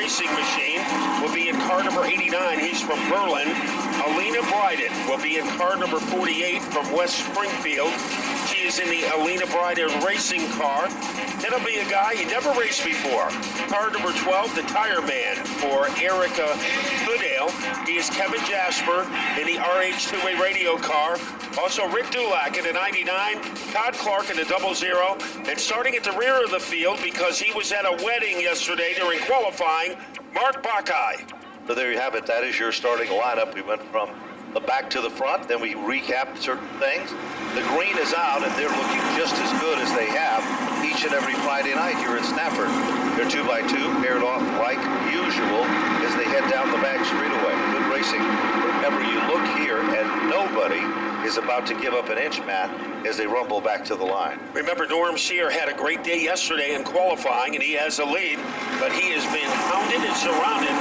Racing Machine will be in car number 89. He's from Berlin. Alina Bryden will be in car number 48 from West Springfield. She is in the Alina Bryden racing car. It'll be a guy you never raced before. Car number 12, the Tire Man for Erica Goodale. He is Kevin Jasper in the RH2A radio car. Also Rick Dulac in the 99, Todd Clark in the 00, and starting at the rear of the field because he was at a wedding yesterday during qualifying, Mark Buckeye. So there you have it. That is your starting lineup. We went from the back to the front, then we recapped certain things. The green is out, and they're looking just as good as they have each and every Friday night here at Stafford. They're 2x2, paired off like usual as they head down the back straightaway. Good racing wherever you look here, and nobody is about to give up an inch, Matt, as they rumble back to the line. Remember, Norm Shear had a great day yesterday in qualifying, and he has a lead, but he has been hounded and surrounded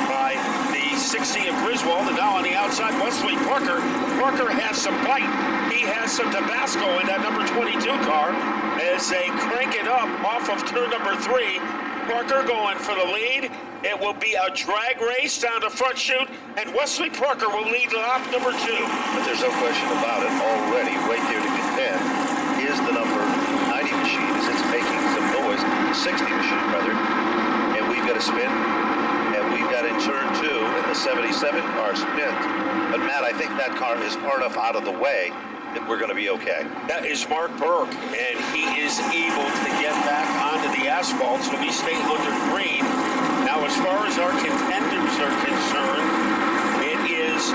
by the 60 of Griswold, and now on the outside, Wesley Parker. Parker has some bite. He has some Tabasco in that number 22 car as they crank it up off of turn number 3. Parker going for the lead. It will be a drag race down to front chute, and Wesley Parker will lead lap number 2. But there's no question about it. Already, right there to contend is the number 90 machine as it's making some noise. 60 machine, rather. And we've got a spin. And we've got in turn 2 in the 77 car spins. But Matt, I think that car is far enough out of the way that we're going to be okay. That is Mark Burke, and he is able to get back onto the asphalt, so we stay under green. Now, as far as our contenders are concerned, it is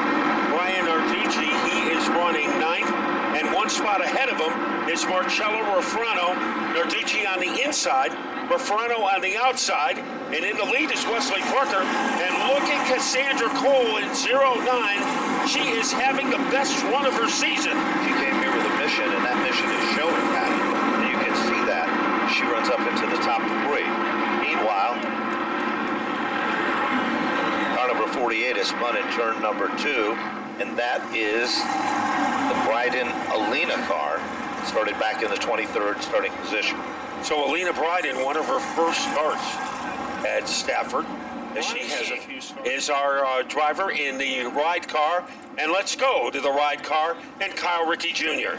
Brian Arducci. He is running 9th, and one spot ahead of him is Marcello Refrano. Arducci on the inside, Refrano on the outside, and in the lead is Wesley Parker. And look at Cassandra Cole in 09. She is having the best run of her season. She came here with a mission, and that mission is showing, Pat. And you can see that. She runs up into the top 3. Meanwhile, car number 48 is spun in turn number 2, and that is the Bryden Alina car, started back in the 23rd starting position. So Alina Bryden, one of her first starts at Stafford, as she has a few starts, is our driver in the ride car. And let's go to the ride car and Kyle Rickey Jr.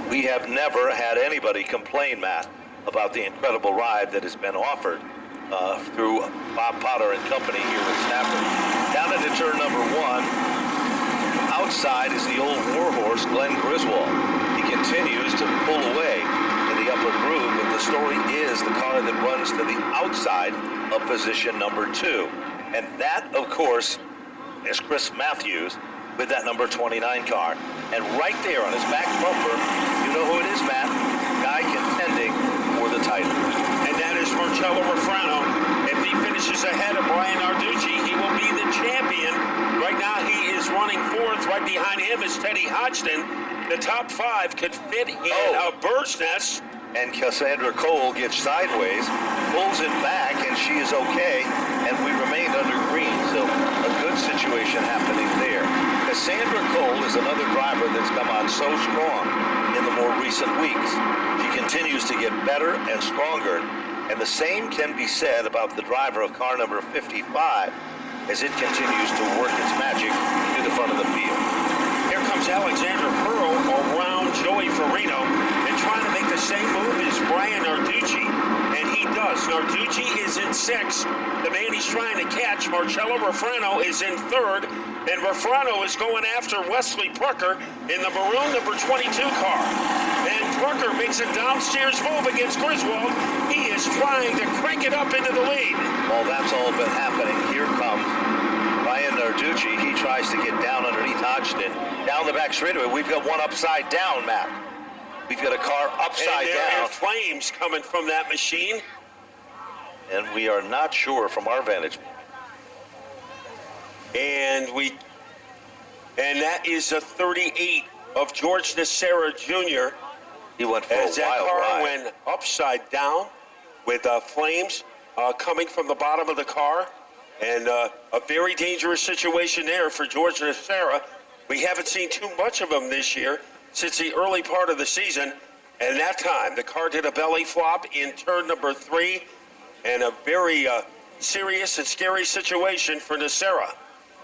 We have never had anybody complain, Matt, about the incredible ride that has been offered through Bob Potter and company here at Stafford. Down into turn number 1, outside is the old warhorse, Glenn Griswold. He continues to pull away in the upper groove, but the story is the car that runs to the outside of position number 2. And that, of course, is Chris Matthews with that number 29 car. And right there on his back bumper, you know who it is, Matt? Guy contending for the title. And that is Marcello Refrano. If he finishes ahead of Brian Arducci, he will be the champion. Right now he is running 4th. Right behind him is Teddy Hodgson. The top 5 could fit in a bird's nest. And Cassandra Cole gets sideways, pulls it back, and she is okay. And we remained under green, so a good situation happening there. Cassandra Cole is another driver that's come on so strong in the more recent weeks. She continues to get better and stronger, and the same can be said about the driver of car number 55 as it continues to work its magic to the front of the field. Here comes Alexander Pearl around Joey Farino and trying to make the same move as Brian Arducci, and he does. Arducci is in 6th. The man he's trying to catch, Marcello Refrano, is in 3rd. And Refrano is going after Wesley Parker in the maroon number 22 car. And Parker makes a downstairs move against Griswold. He is trying to crank it up into the lead. Well, that's all been happening. Here comes Brian Arducci. He tries to get down underneath Hodgson. Down the back straightaway. We've got one upside down, Matt. We've got a car upside and there down. are flames coming from that machine. And we are not sure from our vantage point. And that is a 38 of George Nacera Jr. He went for as a that wild car ride. went upside down with flames coming from the bottom of the car. And a very dangerous situation there for George Nacera. We haven't seen too much of him this year since the early part of the season. And that time, the car did a belly flop in turn number 3. And a very serious and scary situation for Nacera.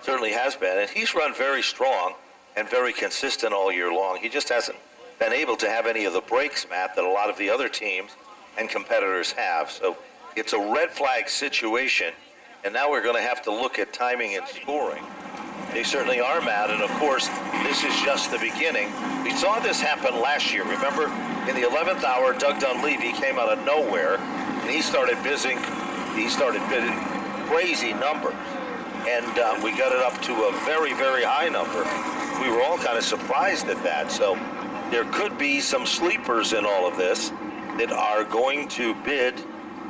Certainly has been, and he's run very strong and very consistent all year long. He just hasn't been able to have any of the breaks, Matt, that a lot of the other teams and competitors have. So it's a red flag situation, and now we're going to have to look at timing and scoring. They certainly are, Matt, and of course, this is just the beginning. We saw this happen last year. Remember, in the 11th hour, Doug Dunleavy came out of nowhere, and he started bidding crazy numbers. And we got it up to a very, very high number. We were all kind of surprised at that. So there could be some sleepers in all of this that are going to bid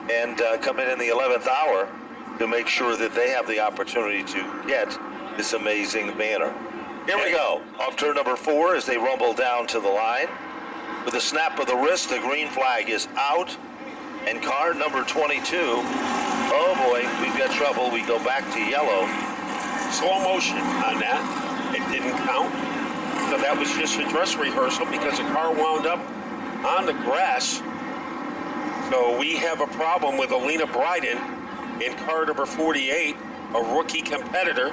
and come in the 11th hour to make sure that they have the opportunity to get this amazing banner. Here we go. Off turn number 4 as they rumble down to the line. With a snap of the wrist, the green flag is out. And car number 22, oh boy, we've got trouble. We go back to yellow. Slow motion on that. It didn't count. So that was just a dress rehearsal because the car wound up on the grass. So we have a problem with Alina Bryden in car number 48, a rookie competitor.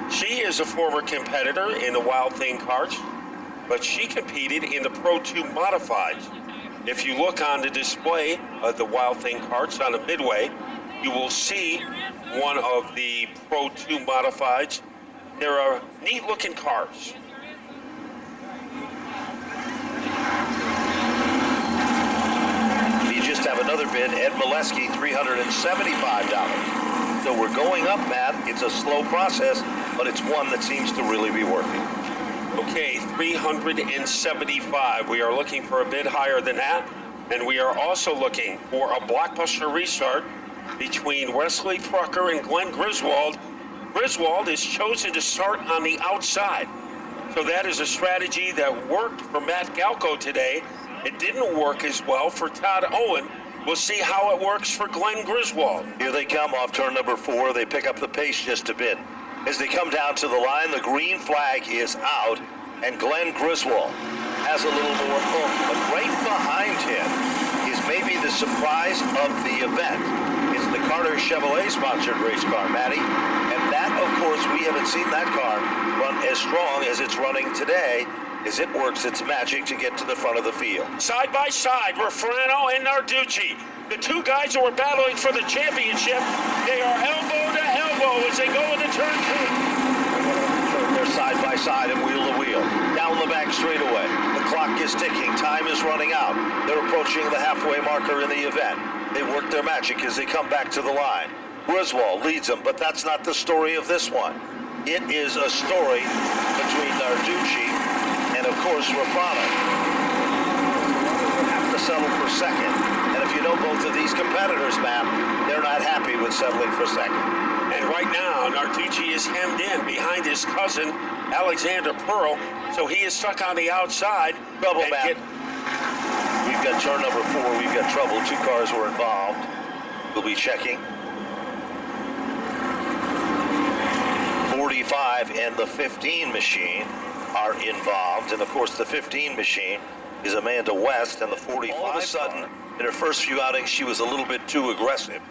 She is a former competitor in the Wild Thing karts, but she competed in the Pro 2 Modifieds. If you look on the display of the Wild Thing karts on the midway, you will see one of the Pro 2 Modifieds. They're neat-looking cars. You just have another bid, Ed Molesky, $375. So we're going up, Matt. It's a slow process, but it's one that seems to really be working. Okay, 375. We are looking for a bit higher than that. And we are also looking for a blockbuster restart between Wesley Prucker and Glenn Griswold. Griswold is chosen to start on the outside. So that is a strategy that worked for Matt Galco today. It didn't work as well for Todd Owen. We'll see how it works for Glenn Griswold. Here they come off turn number 4. They pick up the pace just a bit. As they come down to the line, the green flag is out, and Glenn Griswold has a little more oomph. But right behind him is maybe the surprise of the event. It's the Carter Chevrolet-sponsored race car, Matty. And that, of course, we haven't seen that car run as strong as it's running today, as it works its magic to get to the front of the field. Side by side, Refrano and Narducci. The two guys who are battling for the championship, they are elbow to elbow as they go into turn 2. They're side by side and wheel to wheel. Down the back straightaway. The clock is ticking. Time is running out. They're approaching the halfway marker in the event. They work their magic as they come back to the line. Griswold leads them, but that's not the story of this one. It is a story between Narducci and, of course, Refrano. Have to settle for second. And if you know both of these competitors, Matt, they're not happy with settling for second. And right now, Narducci is hemmed in behind his cousin, Alexander Pearl, so he is stuck on the outside. Trouble, Matt. We've got turn number 4. We've got trouble. 2 cars were involved. We'll be checking. 45 and the 15 machine are involved. And, of course, the 15 machine is Amanda West, and the 45. All of a sudden, in her first few outings, she was a little bit too aggressive.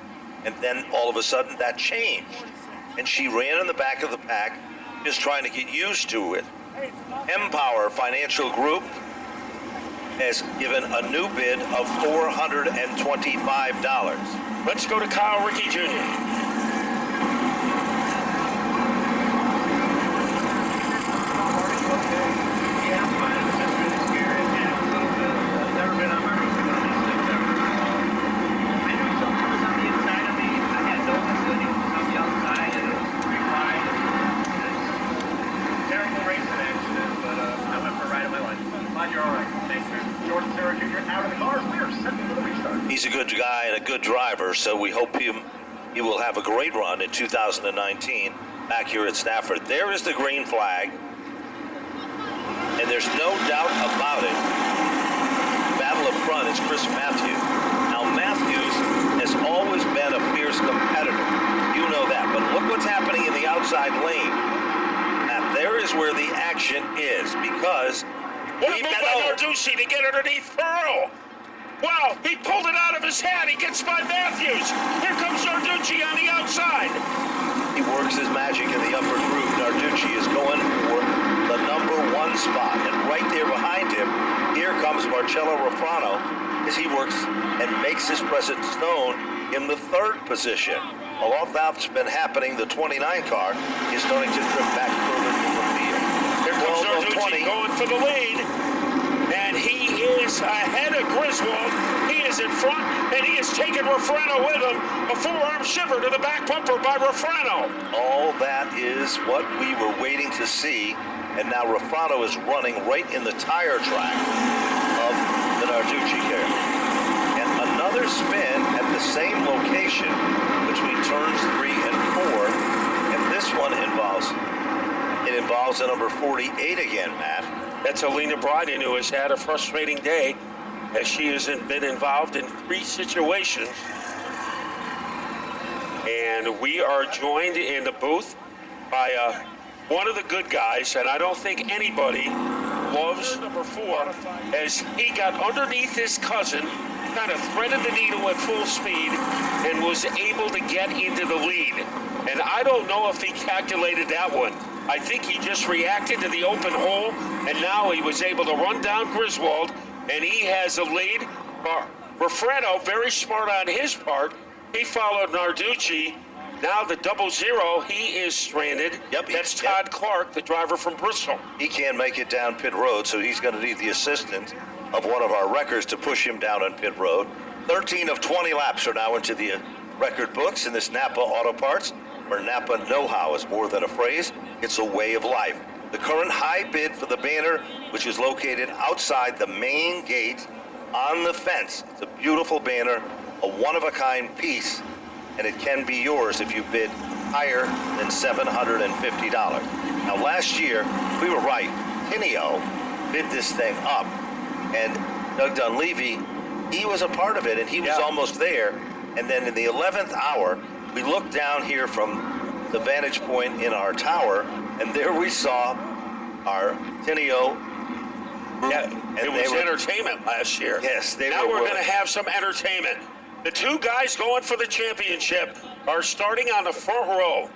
And then all of a sudden that changed. And she ran in the back of the pack, just trying to get used to it. Empower Financial Group has given a new bid of $425. Let's go to Kyle Rickey Jr. He's a good guy and a good driver, so we hope he will have a great run in 2019 back here at Stafford. There is the green flag, and there's no doubt about it. Battle up front is Chris Matthews. Now, Matthews has always been a fierce competitor. You know that, but look what's happening in the outside lane. Now, there is where the action is, because What a move by Narducci to get underneath Pearl. Wow, he pulled it out of his hat. He gets by Matthews. Here comes Narducci on the outside. he works his magic in the upper group. Narducci is going for the #1 spot, and right there behind him, here comes Marcello Rafano as he works and makes his presence known in the 3rd position. All that's been happening, the 29 car is starting to drift back further from the field. Here comes Narducci going for the lead, and he is ahead of Griswold. He is in front, and he has taken Rafano with him. A forearm shiver to the back bumper by Rafano. All that is what we were waiting to see, and now Rafano is running right in the tire track of the Narducci car. And another spin at the same location between turns 3 and 4, and this one involves the number 48 again, Matt. That's Alina Bryden, who has had a frustrating day as she has been involved in 3 situations. And we are joined in the booth by one of the good guys, and I don't think anybody loves number 4, as he got underneath his cousin, kind of threaded the needle at full speed, and was able to get into the lead. And I don't know if he calculated that one. I think he just reacted to the open hole, and now he was able to run down Griswold, and he has a lead. Rafano, very smart on his part. He followed Narducci. Now the 0-0, he is stranded. Yep, that's Todd Clark, the driver from Bristol. He can't make it down pit road, so he's going to need the assistance of one of our wreckers to push him down on pit road. 13 of 20 laps are now into the record books in this Napa Auto Parts, where Napa know-how is more than a phrase, it's a way of life. The current high bid for the banner, which is located outside the main gate on the fence. It's a beautiful banner, a one-of-a-kind piece, and it can be yours if you bid higher than $750. Now, last year, we were right. Tinio bid this thing up, and Doug Dunleavy, he was a part of it, and he was almost there. And then in the 11th hour, we looked down here from the vantage point in our tower, and there we saw our Tinio group. Yeah, it was entertainment last year. Yes, now we're going to have some entertainment. The 2 guys going for the championship are starting on the front row.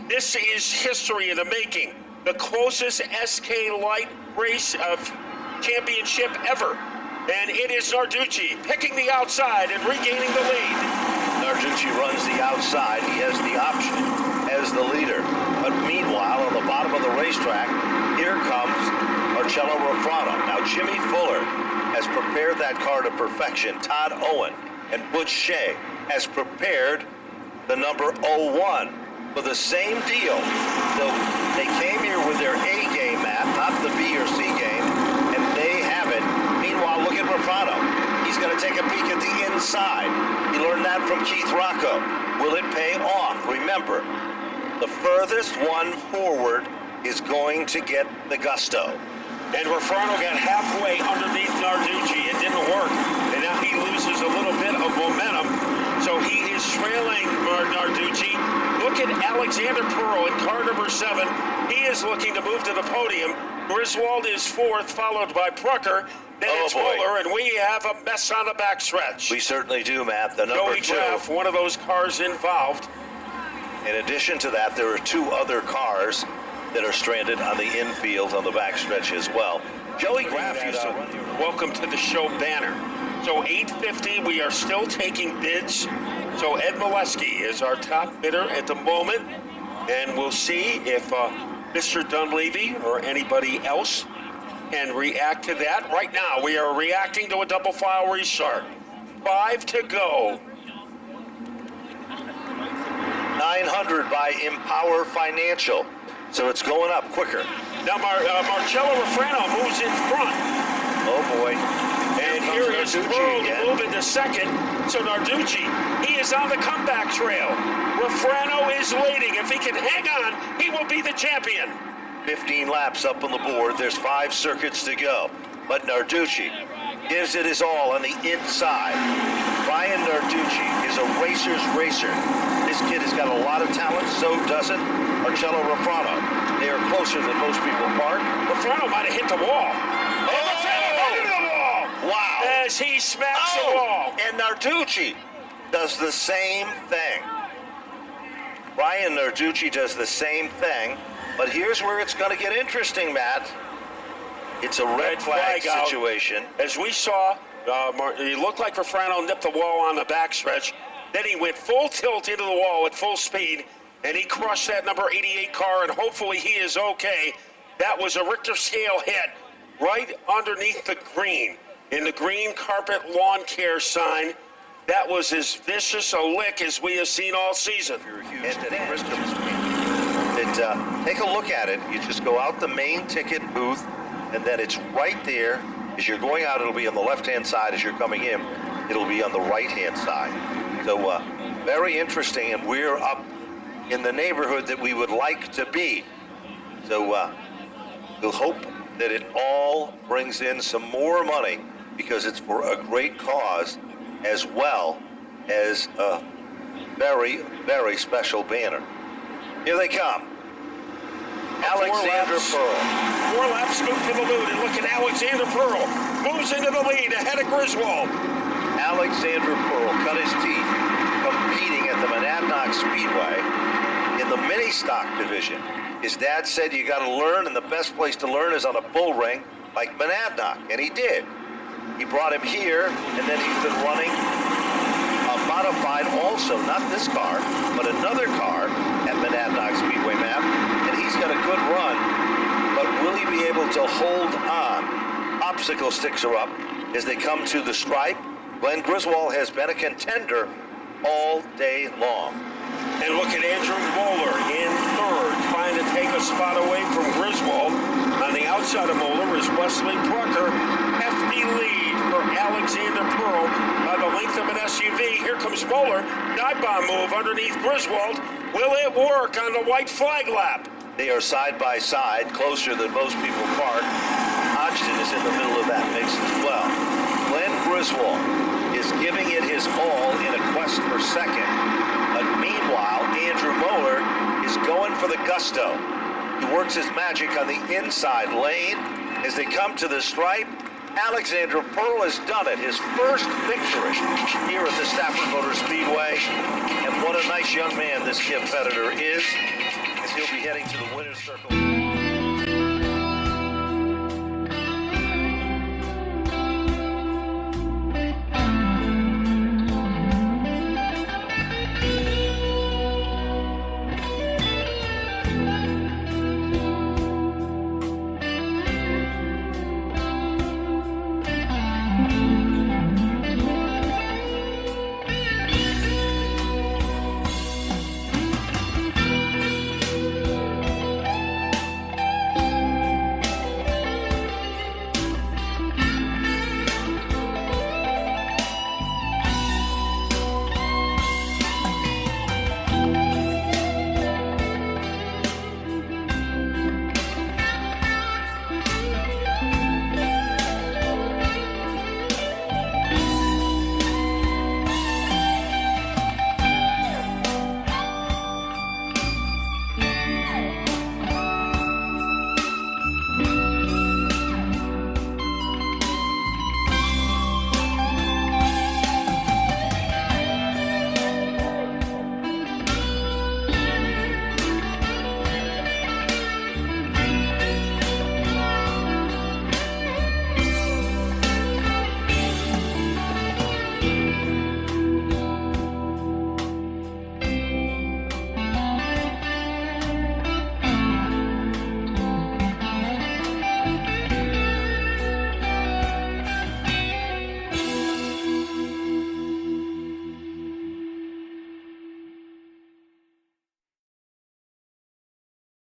This is history in the making. The closest SK Light race of championship ever. And it is Narducci picking the outside and regaining the lead. Narducci runs the outside. He has the option as the leader. But meanwhile, on the bottom of the racetrack, here comes Marcello Rafano. Now, Jimmy Fuller has prepared that car to perfection. Todd Owen and Butch Shea has prepared the number 01 for the same deal. So they came here with their A game, Matt, not the B or C game, and they have it. Meanwhile, look at Rafano. He's going to take a peek at the inside. He learned that from Keith Rocco. Will it pay off? Remember, the furthest one forward is going to get the gusto. And Rafano got halfway underneath Narducci. It didn't work. And now he loses a little bit of momentum. So he is trailing Narducci. Look at Alexander Pearl in car number 7. He is looking to move to the podium. Griswold is 4th, followed by Prucker. Then it's Muller, and we have a mess on the backstretch. We certainly do, Matt. The number Joey 2. Graff, one of those cars involved. In addition to that, there are 2 other cars that are stranded on the infield on the backstretch as well. Joey Graff used to run here. Welcome to the show banner. So 8:50, we are still taking bids. So Ed Molesky is our top bidder at the moment, and we'll see if Mr. Dunleavy or anybody else can react to that. Right now, we are reacting to a double file restart. 5 to go. 900 by Empower Financial. So it's going up quicker. Now Marcello Rafano moves in front. Oh boy. And Here is Narducci Pearl to again. move into second. So Narducci, he is on the comeback trail. Refrano is leading. If he can hang on, he will be the champion. 15 laps up on the board. There's 5 circuits to go. But Narducci gives it his all on the inside. Ryan Narducci is a racer's racer. This kid has got a lot of talent, so doesn't Marcello Refrano. They are closer than most people park. Refrano might have hit the wall. And Refrano went into the wall. Wow. As he smacks the wall. And Narducci does the same thing. Ryan Narducci does the same thing. But here's where it's going to get interesting, Matt. It's a red flag out. situation. As we saw, he looked like Refrano nipped the wall on the backstretch. Then he went full tilt into the wall at full speed, and he crushed that number 88 car, and hopefully he is okay. That was a Richter scale hit right underneath the green, in the green carpet lawn care sign. That was as vicious a lick as we have seen all season. If you're a huge Eddie Briscoe fan, take a look at it. You just go out the main ticket booth, and then it's right there. As you're going out, it'll be on the left-hand side. As you're coming in, it'll be on the right-hand side. So very interesting, and we're up in the neighborhood that we would like to be. So we'll hope that it all brings in some more money, because it's for a great cause, as well as a very, very special banner. Here they come. Alexander Pearl. 4 laps scoop for the lead, and look at Alexander Pearl. Moves into the lead ahead of Griswold. Alexander Pearl cut his teeth competing at the Monadnock Speedway in the mini stock division. His dad said you got to learn, and the best place to learn is on a bull ring like Monadnock, and he did. He brought him here, and then he's been running a modified also, not this car, but another car at Monadnock Speedway, Map, and he's got a good run, but will he be able to hold on? Obstacle sticks are up as they come to the stripe. Glenn Griswold has been a contender all day long. And look at Andrew Moeller in third, trying to take a spot away from Griswold. On the outside of Moeller is Wesley Brucker. Hefty lead for Alexander Pearl by the length of an SUV. Here comes Moeller. Dive bomb move underneath Griswold. Will it work on the white flag lap? They are side by side, closer than most people park. Hodgson is in the middle of that mix as well. Glenn Griswold is giving it his all in a quest for second. But meanwhile, Andrew Moeller is going for the gusto. He works his magic on the inside lane. As they come to the stripe, Alexander Pearl has done it. His first victory here at the Stafford Motor Speedway. And what a nice young man this competitor is, as he'll be heading to the winner's circle.